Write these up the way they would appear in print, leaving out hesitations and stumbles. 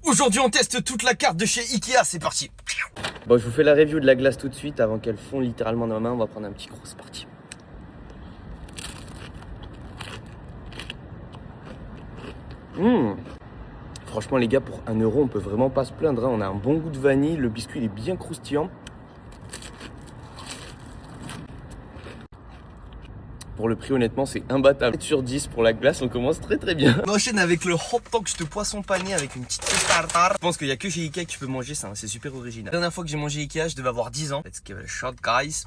Aujourd'hui on teste toute la carte de chez Ikea, c'est parti. Bon, je vous fais la review de la glace tout de suite avant qu'elle fonde littéralement dans ma main. On va prendre un petit gros, c'est parti. Franchement les gars, pour 1 euro on peut vraiment pas se plaindre, hein. On a un bon goût de vanille, le biscuit il est bien croustillant. Pour le prix honnêtement c'est imbattable. 7 sur 10 pour la glace, on commence très bien. On enchaîne avec le hot dog de poisson pané avec une petite sauce tartare. Je pense qu'il y a que chez Ikea que tu peux manger ça, hein. C'est super original. La dernière fois que j'ai mangé Ikea, je devais avoir 10 ans. Let's give it a shot guys.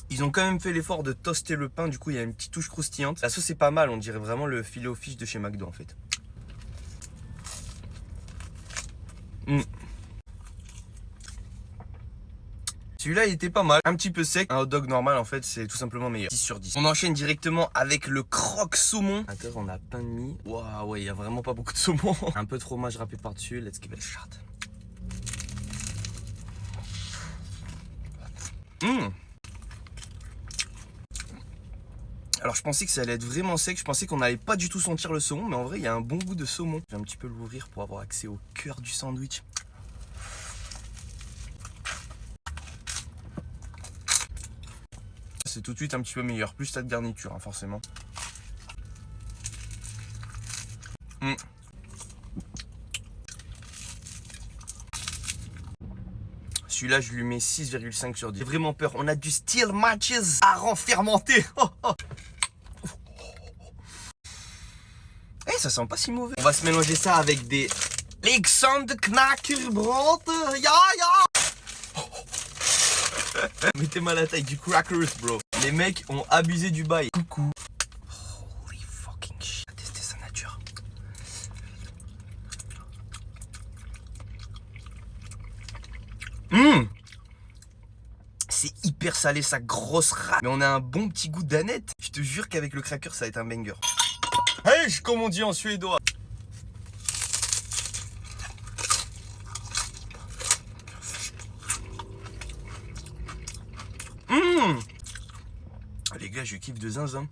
Ils ont quand même fait l'effort de toaster le pain, du coup il y a une petite touche croustillante. La sauce est pas mal, on dirait vraiment le filet au fish de chez McDo en fait. Celui-là il était pas mal, un petit peu sec. Un hot dog normal en fait c'est tout simplement meilleur. 10 sur 10. On enchaîne directement avec le croque saumon. À l'intérieur on a pain de mie. Waouh ouais, il y a vraiment pas beaucoup de saumon. Un peu de fromage râpé par dessus. Let's give it a shot. Alors je pensais que ça allait être vraiment sec, je pensais qu'on n'allait pas du tout sentir le saumon, mais en vrai il y a un bon goût de saumon. Je vais un petit peu l'ouvrir pour avoir accès au cœur du sandwich. C'est tout de suite un petit peu meilleur, plus ta garniture hein, forcément. Celui-là je lui mets 6,5 sur 10. J'ai vraiment peur, on a du steel matches à renfermenter. Eh, ça sent pas si mauvais. On va se mélanger ça avec des Alexander Knackerbrot. Mettez-moi la taille du crackers, bro. Les mecs ont abusé du bail. Coucou. Holy fucking shit. On va tester sa nature. C'est hyper salé, sa grosse rate. Mais on a un bon petit goût d'aneth. Je te jure qu'avec le cracker, ça va être un banger. Hey, comme on dit en suédois. Les gars, je kiffe de zinzin.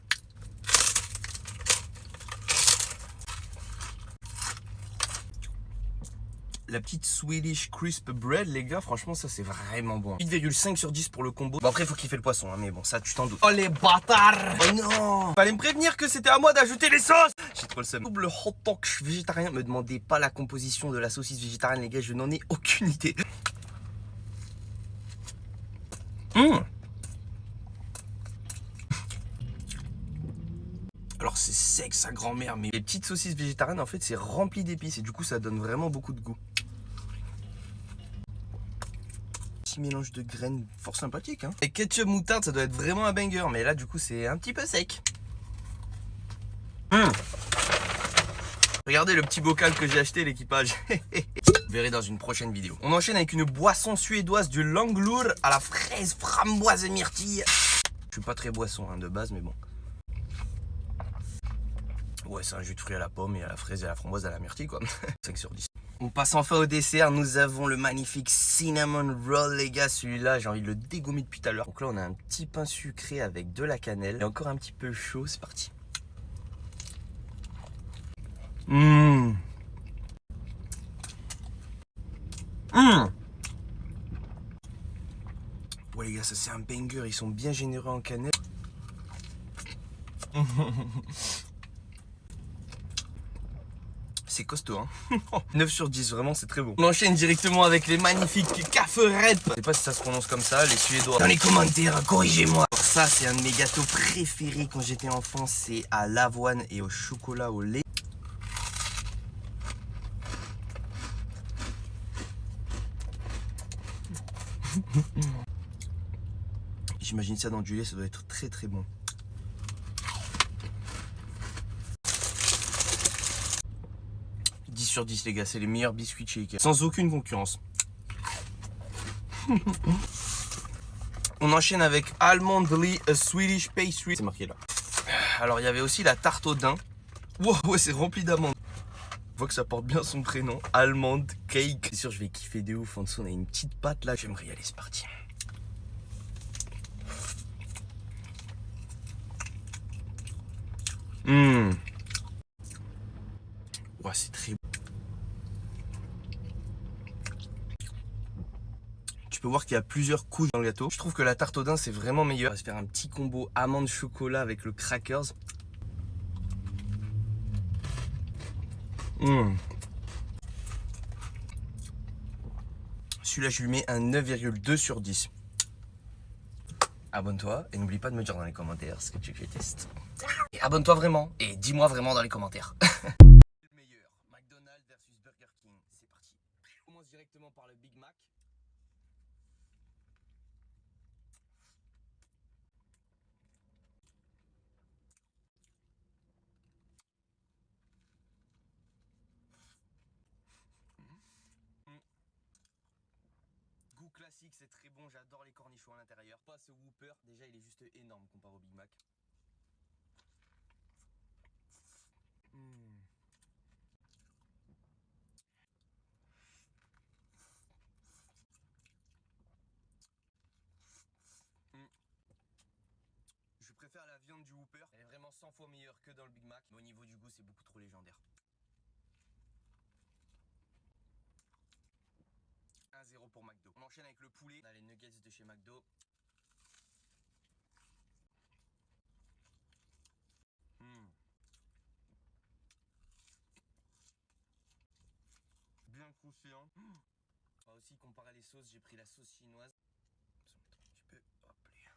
La petite Swedish Crisp Bread, les gars, franchement, ça c'est vraiment bon. 8,5 sur 10 pour le combo. Bon, après, il faut kiffer le poisson, hein, mais bon, ça, tu t'en doutes. Oh, les bâtards! Oh non! Fallait me prévenir que c'était à moi d'ajouter les sauces! J'ai trop le seum. Double hot dog végétarien. Me demandez pas la composition de la saucisse végétarienne, les gars, je n'en ai aucune idée. Alors, c'est sec, sa grand-mère, mais les petites saucisses végétariennes, en fait, c'est rempli d'épices et du coup, ça donne vraiment beaucoup de goût. Mélange de graines fort sympathique hein. Et ketchup moutarde ça doit être vraiment un banger, mais là du coup c'est un petit peu sec. Regardez le petit bocal que j'ai acheté l'équipage. Vous verrez dans une prochaine vidéo. On enchaîne avec une boisson suédoise du Langlur à la fraise, framboise et myrtille. Je suis pas très boisson hein, de base, mais bon. Ouais, c'est un jus de fruits à la pomme et à la fraise et à la framboise à la myrtille quoi. 5 sur 10. On passe enfin au dessert, nous avons le magnifique cinnamon roll les gars, celui-là j'ai envie de le dégommer depuis tout à l'heure. Donc là on a un petit pain sucré avec de la cannelle et encore un petit peu chaud, c'est parti. Ouais les gars, ça c'est un banger, ils sont bien généreux en cannelle. C'est costaud hein. 9 sur 10, vraiment c'est très bon. On enchaîne directement avec les magnifiques caferettes. Je sais pas si ça se prononce comme ça, les Suédois. Dans les commentaires, corrigez-moi. Ça c'est un de mes gâteaux préférés quand j'étais enfant. C'est à l'avoine et au chocolat au lait. J'imagine ça dans du lait, ça doit être très très bon. Sur 10 les gars, c'est les meilleurs biscuits de chez Ikea. Sans aucune concurrence. On enchaîne avec Almondly, a Swedish pastry. C'est marqué là. Alors il y avait aussi la tarte au daim. Wow, ouais, c'est rempli d'amandes. On voit que ça porte bien son prénom. Almond cake. C'est sûr, je vais kiffer de ouf. En dessous, on a une petite pâte là. J'aimerais y aller, c'est parti. Mmh. Ouais, c'est très bon. Tu peux voir qu'il y a plusieurs couches dans le gâteau. Je trouve que la tarte au daim c'est vraiment meilleur. On va se faire un petit combo amande chocolat avec le crackers. Mmh. Celui-là, je lui mets un 9,2 sur 10. Abonne-toi et n'oublie pas de me dire dans les commentaires ce que tu veux que je teste. Et abonne-toi vraiment et dis-moi vraiment dans les commentaires. Le meilleur, McDonald's versus Burger King. C'est parti. On commence directement par le Big Mac. Goût classique, c'est très bon, j'adore les cornichons à l'intérieur. Pas ce Whopper, déjà il est juste énorme comparé au Big Mac. Mmh. Mmh. Je préfère la viande du Whopper, elle est vraiment 100 fois meilleure que dans le Big Mac. Mais au niveau du goût, c'est beaucoup trop légendaire. 1-0 pour McDo. On enchaîne avec le poulet. On a les nuggets de chez McDo. Mmh. Bien croustillant. Mmh. On va aussi comparer les sauces. J'ai pris la sauce chinoise. Ça va mettre un petit peu. Hop là.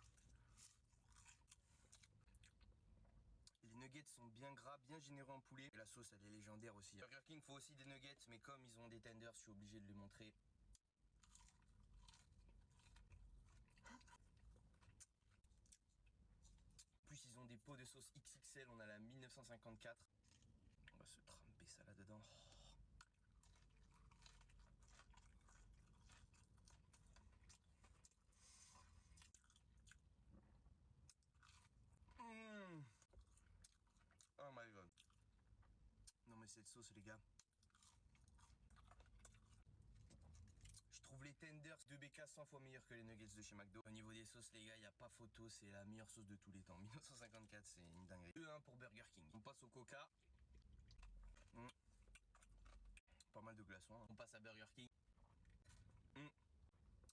Les nuggets sont bien gras, bien généreux en poulet. Et la sauce, elle est légendaire aussi. Burger King faut aussi des nuggets, mais comme ils ont des tenders, je suis obligé de les montrer. En plus, ils ont des pots de sauce XXL. On a la 1954. On va se tremper ça là-dedans. Mmh. Oh my god. Non mais cette sauce les gars. Je trouve les tenders de BK 100 fois meilleurs que les nuggets de chez McDo. Au niveau des sauces les gars, il n'y a pas photo, c'est la meilleure sauce de tous les temps. 1954, c'est une dinguerie. 2-1 pour Burger King. On passe au Coca. Mmh. Pas mal de glaçons. Hein. On passe à Burger King. Mmh.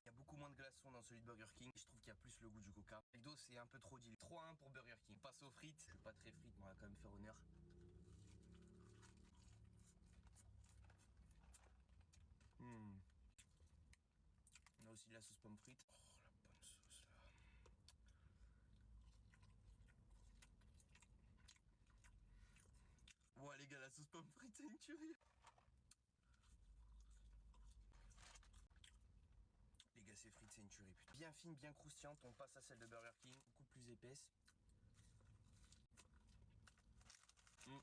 Il y a beaucoup moins de glaçons dans celui de Burger King. Je trouve qu'il y a plus le goût du Coca. McDo c'est un peu trop dilué. 3-1 pour Burger King. On passe aux frites. Je suis pas très frites, mais on va quand même faire honneur. Mmh. On a aussi de la sauce pomme frite. Oh la bonne sauce là. Ouais les gars, la sauce pomme frite c'est une tuerie. Les gars, ces frites c'est une tuerie putain. Bien fine, bien croustillante. On passe à celle de Burger King, beaucoup plus épaisse. Mmh.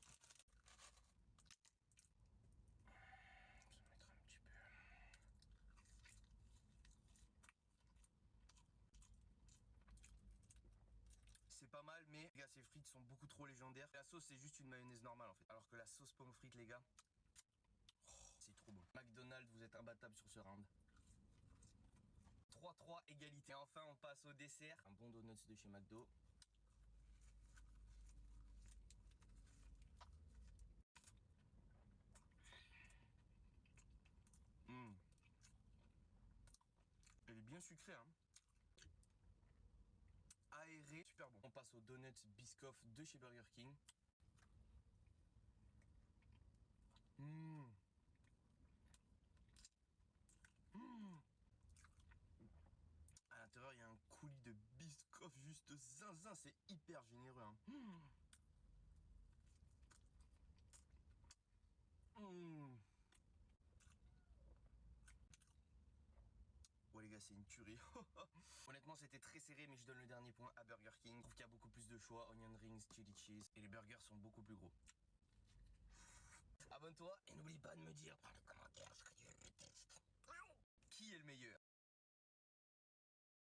C'est pas mal, mais les gars, ces frites sont beaucoup trop légendaires. La sauce, c'est juste une mayonnaise normale en fait. Alors que la sauce pomme frite, les gars, oh, c'est trop bon. McDonald's, vous êtes imbattable sur ce round. 3-3, égalité. Et enfin, on passe au dessert. Un bon donuts de chez McDo. Mmh. Elle est bien sucrée, hein. Aéré, super bon. On passe au donuts Biscoff de chez Burger King. Mmh. Mmh. À l'intérieur, il y a un coulis de Biscoff juste zinzin. C'est hyper généreux, hein. Mmh. Mmh. Ouais les gars, c'est une tuerie. Honnêtement, c'était très serré, mais je donne le dernier point à Burger King. Je trouve qu'il y a beaucoup plus de choix, onion rings, chili cheese, et les burgers sont beaucoup plus gros. Abonne-toi et n'oublie pas de me dire dans les commentaires ce que tu veux que je teste. Qui est le meilleur?